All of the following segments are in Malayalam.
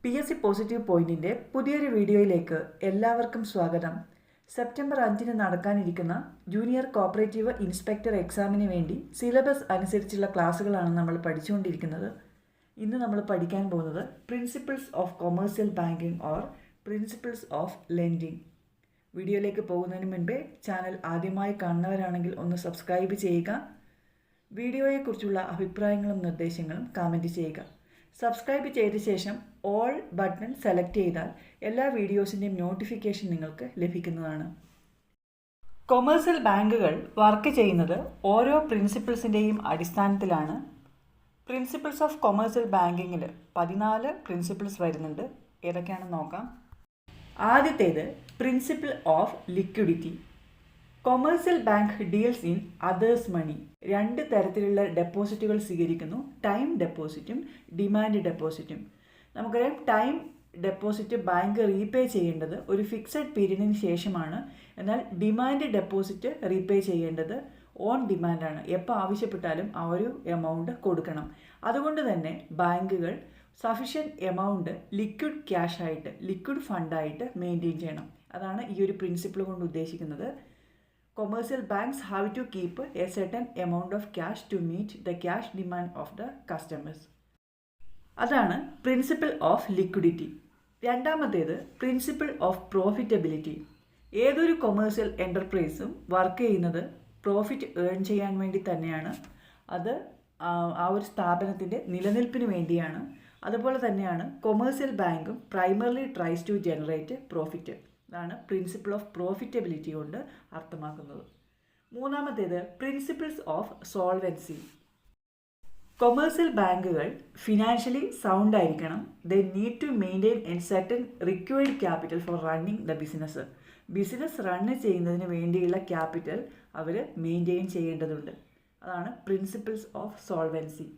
PSC പോസിറ്റീവ് പോയിന്റിൻ്റെ പുതിയൊരു വീഡിയോയിലേക്ക് എല്ലാവർക്കും സ്വാഗതം. സെപ്റ്റംബർ 5 നടക്കാനിരിക്കുന്ന ജൂനിയർ കോപ്പറേറ്റീവ് ഇൻസ്പെക്ടർ എക്സാമിന് വേണ്ടി സിലബസ് അനുസരിച്ചുള്ള ക്ലാസ്സുകളാണ് നമ്മൾ പഠിച്ചുകൊണ്ടിരിക്കുന്നത്. ഇന്ന് നമ്മൾ പഠിക്കാൻ പോകുന്നത് principles of commercial banking or principles of lending. വീഡിയോയിലേക്ക് പോകുന്നതിന് മുൻപേ ചാനൽ ആദ്യമായി കാണുന്നവരാണെങ്കിൽ ഒന്ന് സബ്സ്ക്രൈബ് ചെയ്യുക. വീഡിയോയെക്കുറിച്ചുള്ള അഭിപ്രായങ്ങളും നിർദ്ദേശങ്ങളും കമൻറ്റ് ചെയ്യുക. സബ്സ്ക്രൈബ് ചെയ്ത ശേഷം ഓൾ ബട്ടൺ സെലക്ട് ചെയ്താൽ എല്ലാ വീഡിയോസിൻ്റെയും നോട്ടിഫിക്കേഷൻ നിങ്ങൾക്ക് ലഭിക്കുന്നതാണ്. കൊമേഴ്സ്യൽ ബാങ്കുകൾ വർക്ക് ചെയ്യുന്നത് ഓരോ പ്രിൻസിപ്പിൾസിൻ്റെയും അടിസ്ഥാനത്തിലാണ്. പ്രിൻസിപ്പിൾസ് ഓഫ് കൊമേഴ്സ്യൽ ബാങ്കിങ്ങിൽ 14 പ്രിൻസിപ്പിൾസ് വരുന്നുണ്ട്. ഏതൊക്കെയാണെന്ന് നോക്കാം. ആദ്യത്തേത് principle of liquidity. Commercial bank deals in others money. 2 തരത്തിലുള്ള ഡെപ്പോസിറ്റുകൾ സ്വീകരിക്കുന്നു, ടൈം ഡെപ്പോസിറ്റും ഡിമാൻഡ് ഡെപ്പോസിറ്റും. നമുക്കറിയാം ടൈം ഡെപ്പോസിറ്റ് ബാങ്ക് റീപേ ചെയ്യേണ്ടത് ഒരു ഫിക്സഡ് പീരീഡിന് ശേഷമാണ്. എന്നാൽ ഡിമാൻഡ് ഡെപ്പോസിറ്റ് റീപേ ചെയ്യേണ്ടത് ഓൺ ഡിമാൻഡാണ്. എപ്പോൾ ആവശ്യപ്പെട്ടാലും ആ ഒരു എമൗണ്ട് കൊടുക്കണം. അതുകൊണ്ട് തന്നെ ബാങ്കുകൾ സഫിഷ്യൻറ്റ് എമൗണ്ട് ലിക്വിഡ് ക്യാഷ് ആയിട്ട്, ലിക്വിഡ് ഫണ്ടായിട്ട് മെയിൻറ്റെയിൻ ചെയ്യണം. അതാണ് ഈ ഒരു പ്രിൻസിപ്പിൾ കൊണ്ട് ഉദ്ദേശിക്കുന്നത്. Commercial banks have to keep a certain amount of cash to meet the cash demand of the customers. അതാണ് പ്രിൻസിപ്പിൾ ഓഫ് ലിക്വിഡിറ്റി. രണ്ടാമത്തേത് പ്രിൻസിപ്പിൾ ഓഫ് പ്രോഫിറ്റബിലിറ്റി. ഏതൊരു കൊമേഴ്സ്യൽ എൻ്റർപ്രൈസും വർക്ക് ചെയ്യുന്നത് പ്രോഫിറ്റ് ഏൺ ചെയ്യാൻ വേണ്ടി തന്നെയാണ്. അത് ആ ഒരു സ്ഥാപനത്തിൻ്റെ നിലനിൽപ്പിന് വേണ്ടിയാണ്. അതുപോലെ തന്നെയാണ് കൊമേഴ്സ്യൽ ബാങ്കും primarily tries to generate profit. അതാണ് പ്രിൻസിപ്പിൾ ഓഫ് പ്രോഫിറ്റബിലിറ്റി കൊണ്ട് അർത്ഥമാക്കുന്നത്. മൂന്നാമത്തേത് പ്രിൻസിപ്പിൾസ് ഓഫ് സോൾവൻസി. കൊമേഴ്സ്യൽ ബാങ്കുകൾ ഫിനാൻഷ്യലി സൗണ്ട് ആയിരിക്കണം. They need to maintain a certain required capital for running the business. Business run ചെയ്യുന്നതിന് വേണ്ടിയുള്ള ക്യാപിറ്റൽ അവർ മെയിൻറ്റെയിൻ ചെയ്യേണ്ടതുണ്ട്. അതാണ് പ്രിൻസിപ്പിൾസ് ഓഫ് സോൾവൻസി.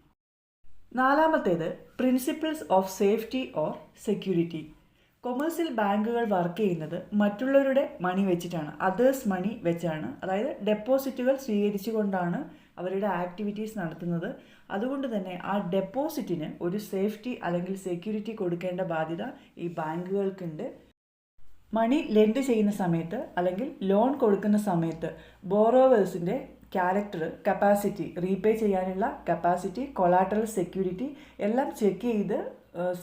നാലാമത്തേത് principles of safety or security. Commercial ബാങ്കുകൾ വർക്ക് ചെയ്യുന്നത് മറ്റുള്ളവരുടെ മണി വെച്ചിട്ടാണ്, അതേഴ്സ് മണി വെച്ചാണ്. അതായത് ഡെപ്പോസിറ്റുകൾ സ്വീകരിച്ചുകൊണ്ടാണ് അവരുടെ ആക്ടിവിറ്റീസ് നടത്തുന്നത്. അതുകൊണ്ട് തന്നെ ആ ഡെപ്പോസിറ്റിന് ഒരു സേഫ്റ്റി അല്ലെങ്കിൽ സെക്യൂരിറ്റി കൊടുക്കേണ്ട ബാധ്യത ഈ ബാങ്കുകൾക്കുണ്ട്. മണി ലെൻഡ് ചെയ്യുന്ന സമയത്ത് അല്ലെങ്കിൽ ലോൺ കൊടുക്കുന്ന സമയത്ത് ബോറോവേഴ്സിൻ്റെ ക്യാരക്ടർ, കപ്പാസിറ്റി, റീപേ ചെയ്യാനുള്ള കപ്പാസിറ്റി, കൊളാറ്ററൽ സെക്യൂരിറ്റി എല്ലാം ചെക്ക് ചെയ്ത്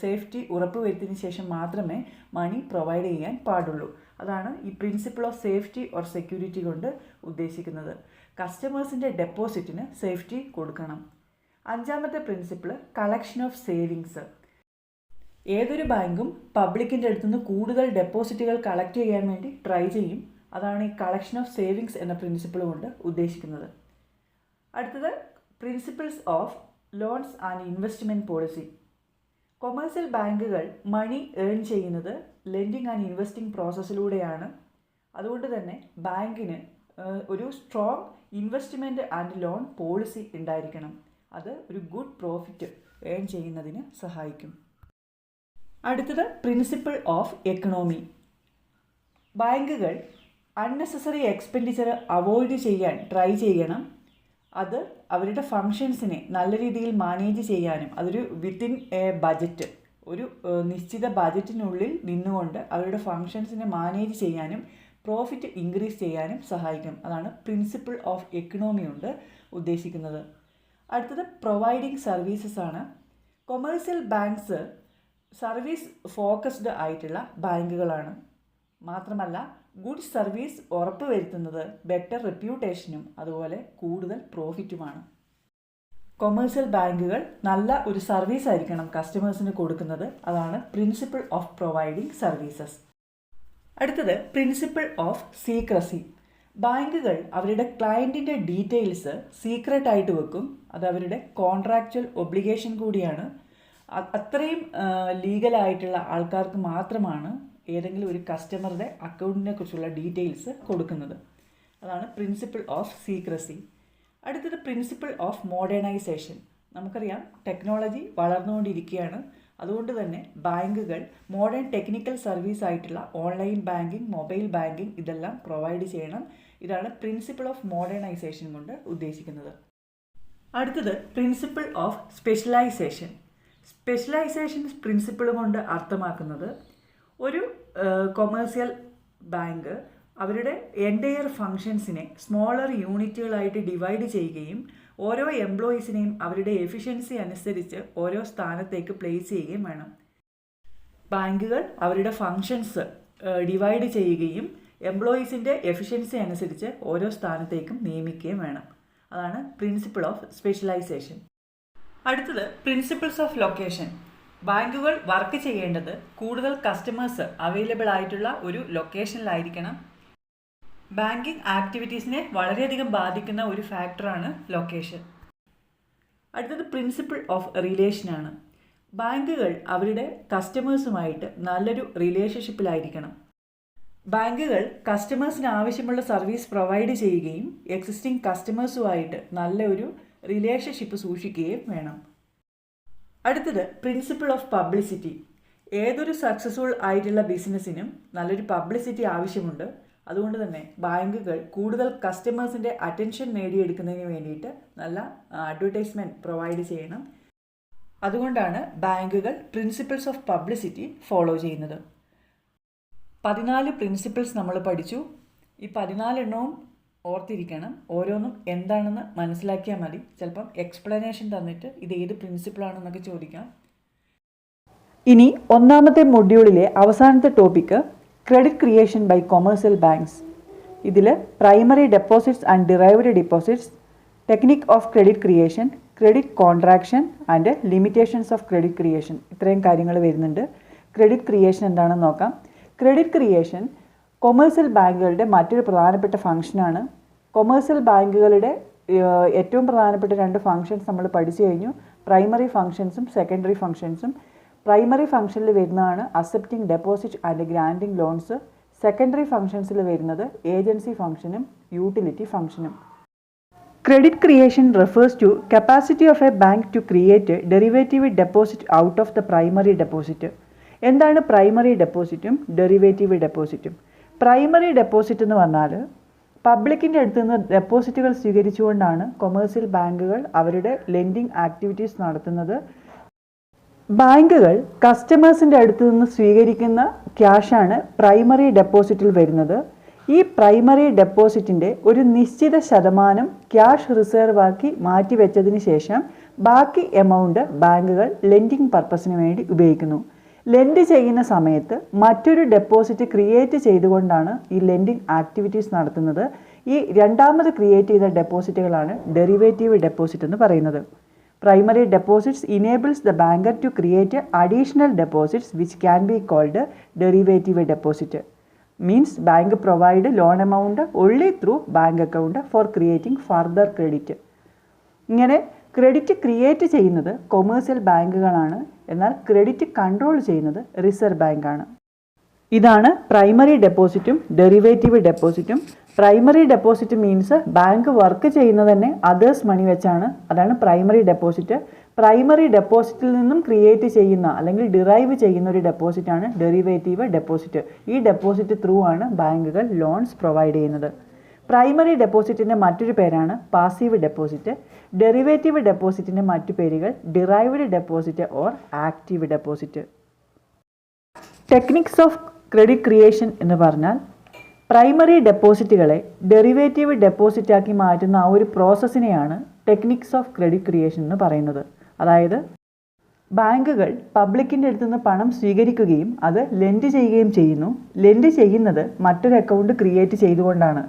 സേഫ്റ്റി ഉറപ്പുവരുത്തിയതിന് ശേഷം മാത്രമേ മണി പ്രൊവൈഡ് ചെയ്യാൻ പാടുള്ളൂ. അതാണ് ഈ principle of safety or security കൊണ്ട് ഉദ്ദേശിക്കുന്നത്. കസ്റ്റമേഴ്സിൻ്റെ ഡെപ്പോസിറ്റിന് സേഫ്റ്റി കൊടുക്കണം. അഞ്ചാമത്തെ പ്രിൻസിപ്പിൾ കളക്ഷൻ ഓഫ് സേവിങ്സ്. ഏതൊരു ബാങ്കും പബ്ലിക്കിൻ്റെ അടുത്തുനിന്ന് കൂടുതൽ ഡെപ്പോസിറ്റുകൾ കളക്ട് ചെയ്യാൻ വേണ്ടി ട്രൈ ചെയ്യും. അതാണ് ഈ കളക്ഷൻ ഓഫ് സേവിങ്സ് എന്ന പ്രിൻസിപ്പിൾ കൊണ്ട് ഉദ്ദേശിക്കുന്നത്. അടുത്തത് principles of loans and investment policy. Commercial ബാങ്കുകൾ മണി ഏൺ ചെയ്യുന്നത് ലെൻഡിങ് ആൻഡ് ഇൻവെസ്റ്റിംഗ് പ്രോസസ്സിലൂടെയാണ്. അതുകൊണ്ട് തന്നെ ബാങ്കിന് ഒരു strong investment and lone policy ഉണ്ടായിരിക്കണം. അത് ഒരു ഗുഡ് പ്രോഫിറ്റ് ഏൺ ചെയ്യുന്നതിന് സഹായിക്കും. അടുത്തത് പ്രിൻസിപ്പിൾ ഓഫ് എക്കണോമി. ബാങ്കുകൾ അൺനെസസറി എക്സ്പെൻഡിച്ചർ അവോയ്ഡ് ചെയ്യാൻ ട്രൈ ചെയ്യണം. അത് അവരുടെ ഫങ്ഷൻസിനെ നല്ല രീതിയിൽ മാനേജ് ചെയ്യാനും അതൊരു വിത്തിൻ എ ബജറ്റ്, ഒരു നിശ്ചിത ബജറ്റിനുള്ളിൽ നിന്നുകൊണ്ട് അവരുടെ ഫങ്ഷൻസിനെ മാനേജ് ചെയ്യാനും പ്രോഫിറ്റ് ഇൻക്രീസ് ചെയ്യാനും സഹായിക്കും. അതാണ് പ്രിൻസിപ്പിൾ ഓഫ് എക്കണോമി കൊണ്ട് ഉദ്ദേശിക്കുന്നത്. അടുത്തത് പ്രൊവൈഡിങ് സർവീസസ് ആണ്. കൊമേഴ്സ്യൽ ബാങ്ക്സ് സർവീസ് ഫോക്കസ്ഡ് ആയിട്ടുള്ള ബാങ്കുകളാണ്. മാത്രമല്ല ഗുഡ് സർവീസ് ഉറപ്പുവരുത്തുന്നത് ബെറ്റർ റെപ്യൂട്ടേഷനും അതുപോലെ കൂടുതൽ പ്രോഫിറ്റുമാണ്. കൊമേഴ്സ്യൽ ബാങ്കുകൾ നല്ല ഒരു സർവീസ് ആയിരിക്കണം കസ്റ്റമേഴ്സിന് കൊടുക്കുന്നത്. അതാണ് പ്രിൻസിപ്പിൾ ഓഫ് പ്രൊവൈഡിങ് സർവീസസ്. അടുത്തത് പ്രിൻസിപ്പിൾ ഓഫ് സീക്രസി. ബാങ്കുകൾ അവരുടെ ക്ലയൻറ്റിൻ്റെ ഡീറ്റെയിൽസ് സീക്രട്ട് ആയിട്ട് വെക്കും. അത് അവരുടെ കോൺട്രാക്ച്വൽ ഒബ്ലിഗേഷൻ കൂടിയാണ്. അത്രയും ലീഗലായിട്ടുള്ള ആൾക്കാർക്ക് മാത്രമാണ് ഏതെങ്കിലും ഒരു കസ്റ്റമറുടെ അക്കൗണ്ടിനെ കുറിച്ചുള്ള ഡീറ്റെയിൽസ് കൊടുക്കുന്നത്. അതാണ് പ്രിൻസിപ്പിൾ ഓഫ് സീക്രസി. അടുത്തത് പ്രിൻസിപ്പിൾ ഓഫ് മോഡേണൈസേഷൻ. നമുക്കറിയാം ടെക്നോളജി വളർന്നുകൊണ്ടിരിക്കുകയാണ്. അതുകൊണ്ട് തന്നെ ബാങ്കുകൾ മോഡേൺ ടെക്നിക്കൽ സർവീസ് ആയിട്ടുള്ള ഓൺലൈൻ ബാങ്കിങ്, മൊബൈൽ ബാങ്കിങ് ഇതെല്ലാം പ്രൊവൈഡ് ചെയ്യണം. ഇതാണ് പ്രിൻസിപ്പിൾ ഓഫ് മോഡേണൈസേഷൻ കൊണ്ട് ഉദ്ദേശിക്കുന്നത്. അടുത്തത് principle of specialisation. Specialisation principle കൊണ്ട് അർത്ഥമാക്കുന്നത് ഒരു കൊമേഴ്സ്യൽ ബാങ്ക് അവരുടെ എൻറ്റയർ ഫങ്ഷൻസിനെ സ്മോളർ യൂണിറ്റുകളായിട്ട് ഡിവൈഡ് ചെയ്യുകയും ഓരോ എംപ്ലോയീസിനെയും അവരുടെ എഫിഷ്യൻസി അനുസരിച്ച് ഓരോ സ്ഥാനത്തേക്ക് പ്ലേസ് ചെയ്യുകയും വേണം. ബാങ്കുകൾ അവരുടെ ഫങ്ഷൻസ് ഡിവൈഡ് ചെയ്യുകയും എംപ്ലോയീസിൻ്റെ എഫിഷ്യൻസി അനുസരിച്ച് ഓരോ സ്ഥാനത്തേക്കും നിയമിക്കുകയും വേണം. അതാണ് പ്രിൻസിപ്പിൾ ഓഫ് സ്പെഷ്യലൈസേഷൻ. അടുത്തത് പ്രിൻസിപ്പിൾസ് ഓഫ് ലൊക്കേഷൻ. ബാങ്കുകൾ വർക്ക് ചെയ്യേണ്ടത് കൂടുതൽ കസ്റ്റമേഴ്സ് അവൈലബിൾ ആയിട്ടുള്ള ഒരു ലൊക്കേഷനിലായിരിക്കണം. ബാങ്കിങ് ആക്ടിവിറ്റീസിനെ വളരെയധികം ബാധിക്കുന്ന ഒരു ഫാക്ടറാണ് ലൊക്കേഷൻ. അടുത്തത് പ്രിൻസിപ്പിൾ ഓഫ് റിലേഷനാണ്. ബാങ്കുകൾ അവരുടെ കസ്റ്റമേഴ്സുമായിട്ട് നല്ലൊരു റിലേഷൻഷിപ്പിലായിരിക്കണം. ബാങ്കുകൾ കസ്റ്റമേഴ്സിന് ആവശ്യമുള്ള സർവീസ് പ്രൊവൈഡ് ചെയ്യുകയും എക്സിസ്റ്റിംഗ് കസ്റ്റമേഴ്സുമായിട്ട് നല്ലൊരു റിലേഷൻഷിപ്പ് സൂക്ഷിക്കുകയും വേണം. അടുത്തത് പ്രിൻസിപ്പിൾ ഓഫ് പബ്ലിസിറ്റി. ഏതൊരു സക്സസ്ഫുൾ ആയിട്ടുള്ള ബിസിനസ്സിനും നല്ലൊരു പബ്ലിസിറ്റി ആവശ്യമുണ്ട്. അതുകൊണ്ട് തന്നെ ബാങ്കുകൾ കൂടുതൽ കസ്റ്റമേഴ്സിൻ്റെ അറ്റൻഷൻ നേടിയെടുക്കുന്നതിന് വേണ്ടിയിട്ട് നല്ല അഡ്വർടൈസ്മെൻറ്റ് പ്രൊവൈഡ് ചെയ്യണം. അതുകൊണ്ടാണ് ബാങ്കുകൾ പ്രിൻസിപ്പിൾസ് ഓഫ് പബ്ലിസിറ്റി ഫോളോ ചെയ്യുന്നത്. 14 പ്രിൻസിപ്പിൾസ് നമ്മൾ പഠിച്ചു. ഈ 14 എണ്ണവും ഓർത്തിരിക്കണം. ഓരോന്നും എന്താണെന്ന് മനസ്സിലാക്കിയാൽ മതി. ചിലപ്പം എക്സ്പ്ലനേഷൻ തന്നിട്ട് ഇത് ഏത് പ്രിൻസിപ്പിളാണെന്നൊക്കെ ചോദിക്കാം. ഇനി ഒന്നാമത്തെ മൊഡ്യൂളിലെ അവസാനത്തെ topic credit creation by commercial banks. ഇതിൽ primary deposits and derived deposits, technique of credit creation, credit contraction and limitations of credit creation, ഇത്രയും കാര്യങ്ങൾ വരുന്നുണ്ട്. ക്രെഡിറ്റ് ക്രിയേഷൻ എന്താണെന്ന് നോക്കാം. ക്രെഡിറ്റ് ക്രിയേഷൻ കൊമേഴ്സ്യൽ ബാങ്കുകളുടെ മറ്റൊരു പ്രധാനപ്പെട്ട ഫംഗ്ഷനാണ്. കൊമേഴ്സ്യൽ ബാങ്കുകളുടെ ഏറ്റവും പ്രധാനപ്പെട്ട 2 ഫംഗ്ഷൻസ് നമ്മൾ പഠിച്ചു കഴിഞ്ഞു. പ്രൈമറി ഫംഗ്ഷൻസും സെക്കൻഡറി ഫംഗ്ഷൻസും. പ്രൈമറി ഫംഗ്ഷനിൽ വരുന്നതാണ് accepting deposit and granting loans. Secondary ഫംഗ്ഷൻസിൽ വരുന്നത് ഏജൻസി ഫംഗ്ഷനും യൂട്ടിലിറ്റി ഫംഗ്ഷനും. Credit creation refers to capacity of a bank to create derivative deposit out of the primary deposit. എന്താണ് പ്രൈമറി ഡെപ്പോസിറ്റും ഡെറിവേറ്റീവ് ഡെപ്പോസിറ്റും? പ്രൈമറി ഡെപ്പോസിറ്റ് എന്ന് പറഞ്ഞാൽ പബ്ലിക്കിൻ്റെ അടുത്ത് നിന്ന് ഡെപ്പോസിറ്റുകൾ സ്വീകരിച്ചുകൊണ്ടാണ് കൊമേഴ്സ്യൽ ബാങ്കുകൾ അവരുടെ ലെൻഡിങ് ആക്ടിവിറ്റീസ് നടത്തുന്നത്. ബാങ്കുകൾ കസ്റ്റമേഴ്സിൻ്റെ അടുത്ത് നിന്ന് സ്വീകരിക്കുന്ന ക്യാഷാണ് പ്രൈമറി ഡെപ്പോസിറ്റിൽ വരുന്നത്. ഈ പ്രൈമറി ഡെപ്പോസിറ്റിൻ്റെ ഒരു നിശ്ചിത ശതമാനം ക്യാഷ് റിസർവ് ആക്കി മാറ്റിവെച്ചതിന് ശേഷം ബാക്കി എമൗണ്ട് ബാങ്കുകൾ ലെൻഡിങ് പർപ്പസിന് വേണ്ടി ഉപയോഗിക്കുന്നു. ലെൻഡ് ചെയ്യുന്ന സമയത്ത് മറ്റൊരു ഡെപ്പോസിറ്റ് ക്രിയേറ്റ് ചെയ്തുകൊണ്ടാണ് ഈ ലെൻഡിങ് ആക്ടിവിറ്റീസ് നടത്തുന്നത്. ഈ രണ്ടാമത് ക്രിയേറ്റ് ചെയ്ത ഡെപ്പോസിറ്റുകളാണ് ഡെറിവേറ്റീവ് ഡെപ്പോസിറ്റ് എന്ന് പറയുന്നത്. Primary deposits enables the banker to create additional deposits which can be called derivative deposit. Means bank provide loan amount only through bank account for creating further credit. ഇങ്ങനെ ക്രെഡിറ്റ് ക്രിയേറ്റ് ചെയ്യുന്നത് കൊമേഴ്സ്യൽ ബാങ്കുകളാണ്. എന്നാൽ ക്രെഡിറ്റ് കൺട്രോൾ ചെയ്യുന്നത് റിസർവ് ബാങ്കാണ്. ഇതാണ് പ്രൈമറി ഡെപ്പോസിറ്റും ഡെറിവേറ്റീവ് ഡെപ്പോസിറ്റും. Primary deposit means bank work ചെയ്യുന്നത് തന്നെ അതേഴ്സ് മണി വെച്ചാണ്. അതാണ് പ്രൈമറി ഡെപ്പോസിറ്റ്. പ്രൈമറി ഡെപ്പോസിറ്റിൽ നിന്നും ക്രിയേറ്റ് ചെയ്യുന്ന അല്ലെങ്കിൽ ഡിറൈവ് ചെയ്യുന്ന ഒരു ഡെപ്പോസിറ്റാണ് ഡെറിവേറ്റീവ് ഡെപ്പോസിറ്റ്. ഈ ഡെപ്പോസിറ്റ് ത്രൂ ആണ് ബാങ്കുകൾ ലോൺസ് പ്രൊവൈഡ് ചെയ്യുന്നത്. പ്രൈമറി ഡെപ്പോസിറ്റിൻ്റെ മറ്റൊരു പേരാണ് പാസീവ് ഡെപ്പോസിറ്റ്. ഡെറിവേറ്റീവ് ഡെപ്പോസിറ്റിൻ്റെ മറ്റു പേരുകൾ derived deposit or active deposit. Techniques of credit creation എന്ന് പറഞ്ഞാൽ പ്രൈമറി ഡെപ്പോസിറ്റുകളെ ഡെറിവേറ്റീവ് ഡെപ്പോസിറ്റാക്കി മാറ്റുന്ന ആ ഒരു പ്രോസസ്സിനെയാണ് ടെക്നിക്സ് ഓഫ് ക്രെഡിറ്റ് ക്രിയേഷൻ എന്ന് പറയുന്നത്. അതായത് ബാങ്കുകൾ പബ്ലിക്കിൻ്റെ അടുത്ത് നിന്ന് പണം സ്വീകരിക്കുകയും അത് ലെൻഡ് ചെയ്യുകയും ചെയ്യുന്നു. ലെൻഡ് ചെയ്യുന്നത് മറ്റൊരു അക്കൗണ്ട് ക്രിയേറ്റ് ചെയ്തുകൊണ്ടാണ്.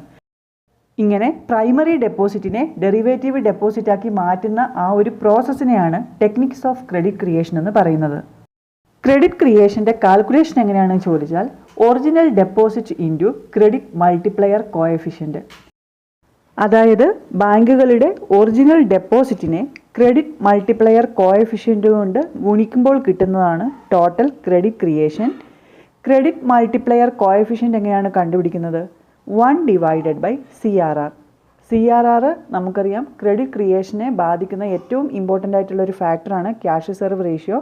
ഇങ്ങനെ പ്രൈമറി ഡെപ്പോസിറ്റിനെ ഡെറിവേറ്റീവ് ഡെപ്പോസിറ്റാക്കി മാറ്റുന്ന ആ ഒരു പ്രോസസ്സിനെയാണ് ടെക്നിക്സ് ഓഫ് ക്രെഡിറ്റ് ക്രിയേഷൻ എന്ന് പറയുന്നത്. ക്രെഡിറ്റ് ക്രിയേഷൻ്റെ കാൽക്കുലേഷൻ എങ്ങനെയാണെന്ന് ചോദിച്ചാൽ original deposit into credit multiplier coefficient. അതായത് ബാങ്കുകളുടെ ഒറിജിനൽ ഡെപ്പോസിറ്റിനെ ക്രെഡിറ്റ് മൾട്ടിപ്ലയർ കോഎഫിഷ്യൻ്റ് കൊണ്ട് ഗുണിക്കുമ്പോൾ കിട്ടുന്നതാണ് total credit creation. Credit multiplier coefficient എങ്ങനെയാണ് കണ്ടുപിടിക്കുന്നത്? 1 ഡിവൈഡഡ് ബൈ CRR. CRR നമുക്കറിയാം ക്രെഡിറ്റ് ക്രിയേഷനെ ബാധിക്കുന്ന ഏറ്റവും ഇമ്പോർട്ടൻ്റ് ആയിട്ടുള്ള ഒരു ഫാക്ടറാണ് ക്യാഷ് റിസർവ് റേഷ്യോ.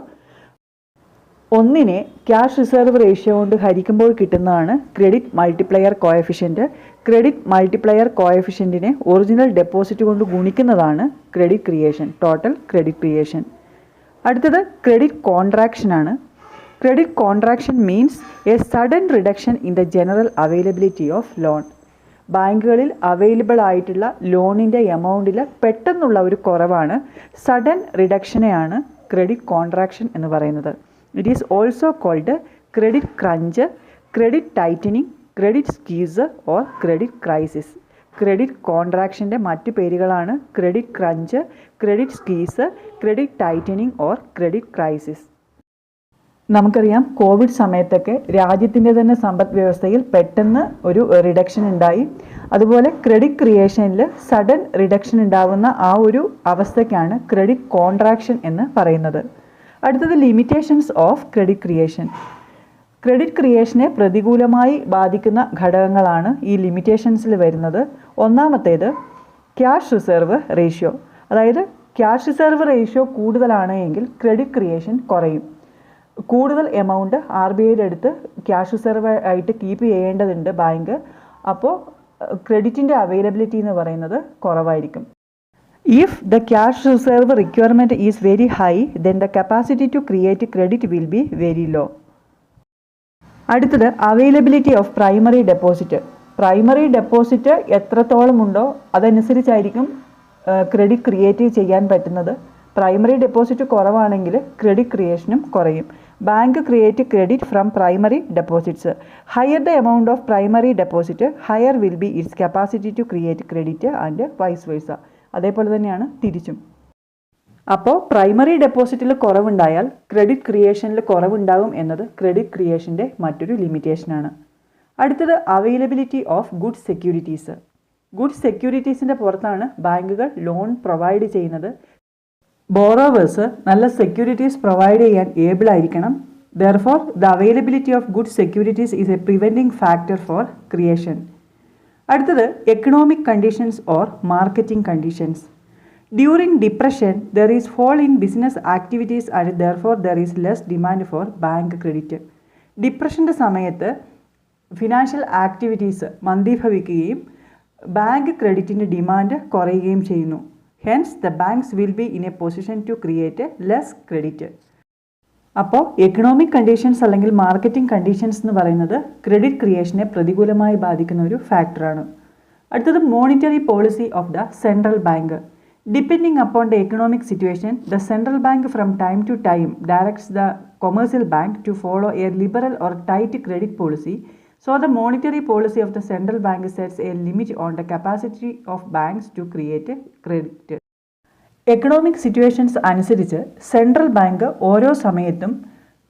1നെ ക്യാഷ് റിസർവ് റേഷ്യോ കൊണ്ട് ഹരിക്കുമ്പോൾ കിട്ടുന്നതാണ് credit multiplier coefficient. Credit multiplier കോഎഫിഷ്യൻറ്റിനെ original deposit കൊണ്ട് ഗുണിക്കുന്നതാണ് credit creation, total credit creation. അടുത്തത് ക്രെഡിറ്റ് കോൺട്രാക്ഷൻ ആണ്. Credit contraction means a sudden reduction in the general availability of loan. ബാങ്കുകളിൽ അവൈലബിൾ ആയിട്ടുള്ള ലോണിൻ്റെ എമൗണ്ടിൽ പെട്ടെന്നുള്ള ഒരു കുറവാണ്, സഡൻ റിഡക്ഷനെയാണ് ക്രെഡിറ്റ് കോൺട്രാക്ഷൻ എന്ന് പറയുന്നത്. It is also called credit crunch, credit tightening, credit squeeze or credit crisis. Credit കോൺട്രാക്ഷൻ്റെ മറ്റ് പേരുകളാണ് credit crunch, credit squeeze, credit tightening or credit crisis. നമുക്കറിയാം കോവിഡ് സമയത്തൊക്കെ രാജ്യത്തിൻ്റെ തന്നെ സമ്പദ് വ്യവസ്ഥയിൽ പെട്ടെന്ന് ഒരു റിഡക്ഷൻ ഉണ്ടായി. അതുപോലെ ക്രെഡിറ്റ് ക്രിയേഷനിൽ സഡൻ റിഡക്ഷൻ ഉണ്ടാകുന്ന ആ ഒരു അവസ്ഥയ്ക്കാണ് ക്രെഡിറ്റ് കോൺട്രാക്ഷൻ എന്ന് പറയുന്നത്. അടുത്തത് limitations of credit creation. Credit ക്രിയേഷനെ പ്രതികൂലമായി ബാധിക്കുന്ന ഘടകങ്ങളാണ് ഈ ലിമിറ്റേഷൻസിൽ വരുന്നത്. ഒന്നാമത്തേത് ക്യാഷ് റിസർവ് റേഷ്യോ. അതായത് ക്യാഷ് റിസർവ് റേഷ്യോ കൂടുതലാണ് എങ്കിൽ ക്രെഡിറ്റ് ക്രിയേഷൻ കുറയും. കൂടുതൽ എമൗണ്ട് RBIയുടെ അടുത്ത് ക്യാഷ് റിസർവ് ആയിട്ട് കീപ്പ് ചെയ്യേണ്ടതുണ്ട് ബാങ്ക്. അപ്പോൾ ക്രെഡിറ്റിൻ്റെ അവൈലബിലിറ്റി എന്ന് പറയുന്നത് കുറവായിരിക്കും. If the cash reserve requirement is very high then the capacity to create credit will be very low. അടുത്തത് availability of primary deposit. Primary deposit എത്രത്തോളം ഉണ്ടോ അതനുസരിച്ചായിരിക്കും ക്രെഡിറ്റ് ക്രിയേറ്റ് ചെയ്യാൻ പറ്റുന്നത്. പ്രൈമറി ഡെപ്പോസിറ്റ് കുറവാണെങ്കിൽ ക്രെഡിറ്റ് ക്രിയേഷനും കുറയും. Bank create credit from primary deposits. Higher the amount of primary deposit higher will be its capacity to create credit and vice versa. അതേപോലെ തന്നെയാണ് തിരിച്ചും. അപ്പോൾ പ്രൈമറി ഡെപ്പോസിറ്റിൽ കുറവുണ്ടായാൽ ക്രെഡിറ്റ് ക്രിയേഷനിൽ കുറവുണ്ടാകും എന്നത് ക്രെഡിറ്റ് ക്രിയേഷൻ്റെ മറ്റൊരു ലിമിറ്റേഷനാണ്. അടുത്തത് availability of good securities. Good സെക്യൂരിറ്റീസിൻ്റെ പുറത്താണ് ബാങ്കുകൾ ലോൺ പ്രൊവൈഡ് ചെയ്യുന്നത്. ബോറോവേഴ്സ് നല്ല സെക്യൂരിറ്റീസ് പ്രൊവൈഡ് ചെയ്യാൻ ഏബിൾ ആയിരിക്കണം. Therefore the availability of good securities is a preventing factor for creation. അടുത്തത് economic conditions or marketing conditions. During depression, there is fall in business activities and therefore there is less demand for bank credit. ഡിപ്രഷൻ്റെ സമയത്ത് ഫിനാൻഷ്യൽ ആക്ടിവിറ്റീസ് മന്ദീഭവിക്കുകയും ബാങ്ക് ക്രെഡിറ്റിൻ്റെ ഡിമാൻഡ് കുറയുകയും ചെയ്യുന്നു. Hence the banks will be in a position to create less credit. അപ്പോൾ എക്കണോമിക് കണ്ടീഷൻസ് അല്ലെങ്കിൽ മാർക്കറ്റിംഗ് കണ്ടീഷൻസ് എന്ന് പറയുന്നത് ക്രെഡിറ്റ് ക്രിയേഷനെ പ്രതികൂലമായി ബാധിക്കുന്ന ഒരു ഫാക്ടറാണ്. അടുത്തത് monetary policy of the central bank. Depending upon the economic situation, the central bank from time to time directs the commercial bank to follow a liberal or tight credit policy. So the monetary policy of the central bank sets a limit on the capacity of banks to create credit. Economic situations അനുസരിച്ച് സെൻട്രൽ ബാങ്ക് ഓരോ സമയത്തും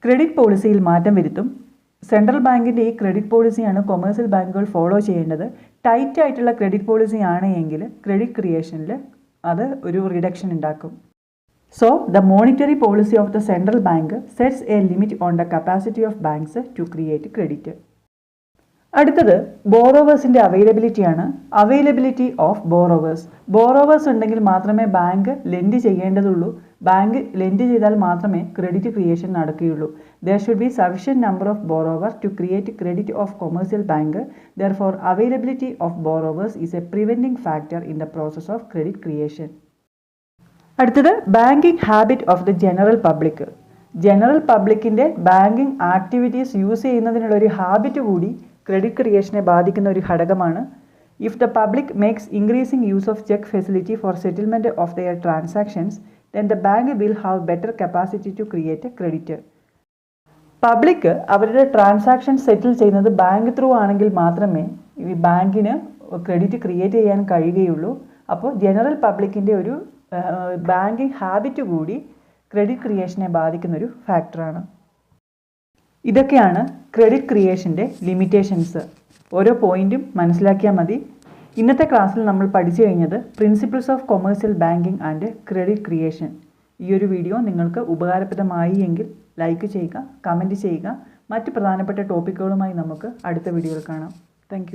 ക്രെഡിറ്റ് പോളിസിയിൽ മാറ്റം വരുത്തും. സെൻട്രൽ ബാങ്കിൻ്റെ ഈ ക്രെഡിറ്റ് പോളിസിയാണ് കൊമേഴ്സ്യൽ ബാങ്കുകൾ ഫോളോ ചെയ്യേണ്ടത്. ടൈറ്റ് ആയിട്ടുള്ള ക്രെഡിറ്റ് പോളിസി ആണ് എങ്കിൽ ക്രെഡിറ്റ് ക്രിയേഷനിൽ അത് ഒരു റിഡക്ഷൻ ഉണ്ടാക്കും. So the monetary policy of the central bank sets a limit on the capacity of banks to create credit. അടുത്തത് ബോറോവേഴ്സിൻ്റെ അവൈലബിലിറ്റിയാണ്. Availability of borrowers. ബോറോവേഴ്സ് ഉണ്ടെങ്കിൽ മാത്രമേ ബാങ്ക് ലെൻഡ് ചെയ്യേണ്ടതുള്ളൂ. ബാങ്ക് ലെൻഡ് ചെയ്താൽ മാത്രമേ ക്രെഡിറ്റ് ക്രിയേഷൻ നടക്കുകയുള്ളൂ. There should be sufficient number of borrowers to create credit of commercial bank. Therefore, availability of borrowers is a preventing factor in the process of credit creation. അടുത്തത് banking habit of the general public. General പബ്ലിക്കിൻ്റെ ബാങ്കിങ് ആക്ടിവിറ്റീസ് യൂസ് ചെയ്യുന്നതിനുള്ള ഒരു ഹാബിറ്റ് കൂടി ക്രെഡിറ്റ് ക്രിയേഷനെ ബാധിക്കുന്ന ഒരു ഘടകമാണ്. If the public makes increasing use of cheque facility for settlement of their transactions then the bank will have better capacity to create a credit. Public അവരുടെ ട്രാൻസാക്ഷൻ സെറ്റിൽ ചെയ്യുന്നത് ബാങ്ക് ത്രൂ ആണെങ്കിൽ മാത്രമേ ഈ ബാങ്കിന് ക്രെഡിറ്റ് ക്രിയേറ്റ് ചെയ്യാൻ കഴിയുകയുള്ളൂ. അപ്പോൾ ജനറൽ പബ്ലിക്കിൻ്റെ ഒരു ബാങ്കിങ് ഹാബിറ്റ് കൂടി ക്രെഡിറ്റ് ക്രിയേഷനെ ബാധിക്കുന്നൊരു ഫാക്ടറാണ്. ഇതൊക്കെയാണ് ക്രെഡിറ്റ് ക്രിയേഷൻ്റെ ലിമിറ്റേഷൻസ്. ഓരോ പോയിൻറ്റും മനസ്സിലാക്കിയാൽ മതി. ഇന്നത്തെ ക്ലാസ്സിൽ നമ്മൾ പഠിച്ചു കഴിഞ്ഞത് principles of commercial banking and credit creation. ഈ ഒരു വീഡിയോ നിങ്ങൾക്ക് ഉപകാരപ്രദമായി എങ്കിൽ ലൈക്ക് ചെയ്യുക, കമൻറ്റ് ചെയ്യുക. മറ്റ് പ്രധാനപ്പെട്ട ടോപ്പിക്കുകളുമായി നമുക്ക് അടുത്ത വീഡിയോയിൽ കാണാം. താങ്ക്